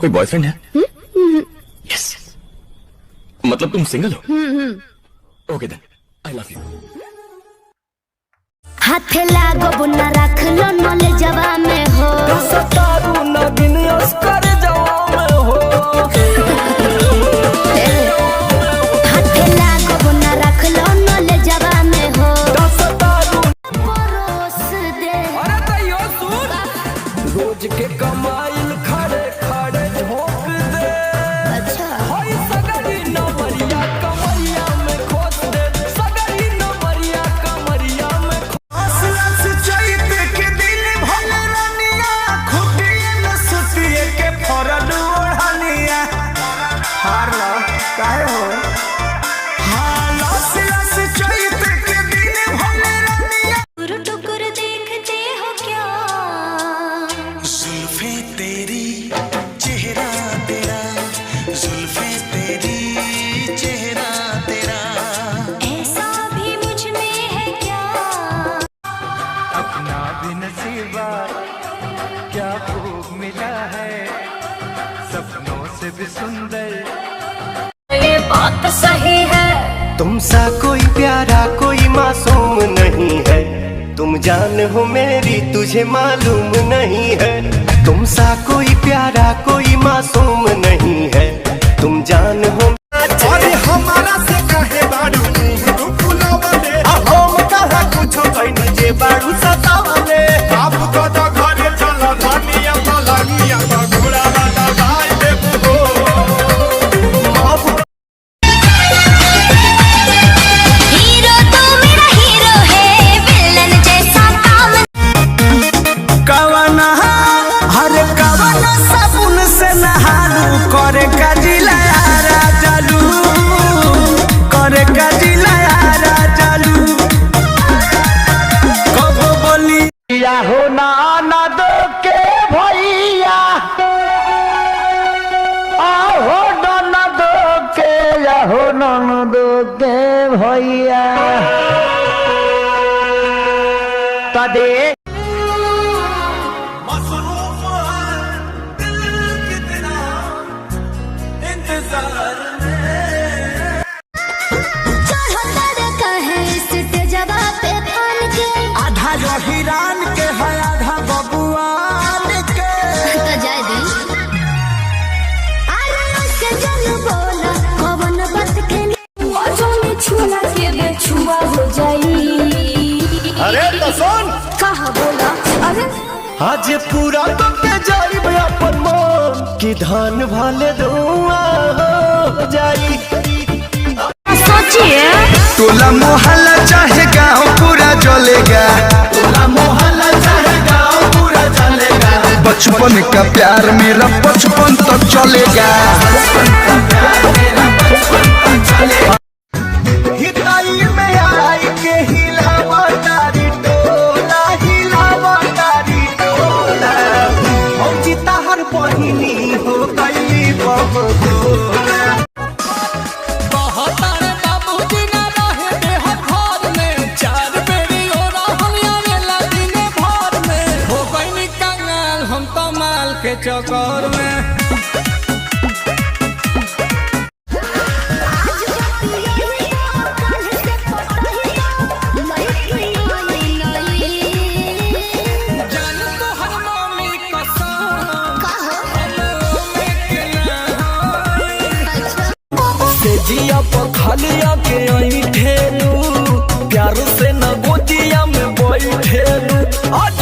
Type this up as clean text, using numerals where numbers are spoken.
कोई बॉयफ्रेंड है? यस। मतलब तुम सिंगल हो? ओके देन, आई लव यू। हाथ लागो बुना रख लो नले जवा में हो, सतारू ना बिन अस्कर जवा में हो। हाथ लागो बुना रख लो नले जवा में हो, सतारू परोस दे। अरे तैयो सुन, रोज के कमाइल खड़े खड़े झोंक दे। अच्छा होई सगरी नमरिया कमरिया में खोस दे, सगरी नमरिया कमरिया में आसलास चैते के दिल भल रनिया, खुटिए न सुतिए के फरल ओढ़निया। हार काहे हो? हाँ आसलास चैते के दिल भल रनिया। टुकुर टुकुर देखते हो क्या, जुल्फे तेरी चेहरा तेरा, जुल्फे तेरी चेहरा तेरा। ऐसा भी मुझ में है क्या। अपना भी नसीबा क्या खूब मिला है, सपनों से भी सुंदर। ये बात सही है, तुमसा कोई प्यारा कोई मासूम नहीं है, तुम जान हो मेरी तुझे मालूम नहीं है। तुमसा कोई प्यारा कोई मासूम नहीं है, तुम जान हो। अरे हमारा से काहे बाड़ू तू फुलावले, हम कहा कुछ कहनी जे बाड़ू सतावले। आप तो घरे चल धनिया पलनिया घोड़ा वाला भाई देबो। हीरो तो मेरा हीरो है, विलन जैसा काम। कवना हर कवना साबुन से नहालू, करे का जिला यारा चालू, करे का जिला यारा चालू। कबो बोली या हो ना दो के भैया, आहो ना दो के, या हो ना दो के भैया। तदे मसरूफ है दिल कितना इंतजार में। चढ़ो लड़का है सिट जवा पे थान के, आधा जो हिरान के है आधा बबुआन के। तो जाए दी। अरे उसके जन बोला कवन बात के, जो में छुला के बेछुआ हो जाई। अरे तो सुन, कहा बोला? अरे आज पूरा के जाइब अपन मन की धान भले धुआं हो जाई। सोचिए, टोला मोहल्ला चाहे गांव पूरा जलेगा, टोला मोहल्ला चाहे गांव पूरा जलेगा। बचपन का प्यार मेरा बचपन तक चलेगा। हिताई में आई के हिलावा तारी टोला, हिलावा तारी टोला। हम जीता हर पहिनी हो गई बबोला। बहतार बाबूजी ना रहे देह घर में, चार बेरी हो रहल आवेला दिने भर में। हो गई कंगाल हम तो माल के चक्कर में। जान तो हर मम्मी कसम, से जिया पखलिया के आई ठेलू, प्यार से न गोदिया में बैठेलू। आज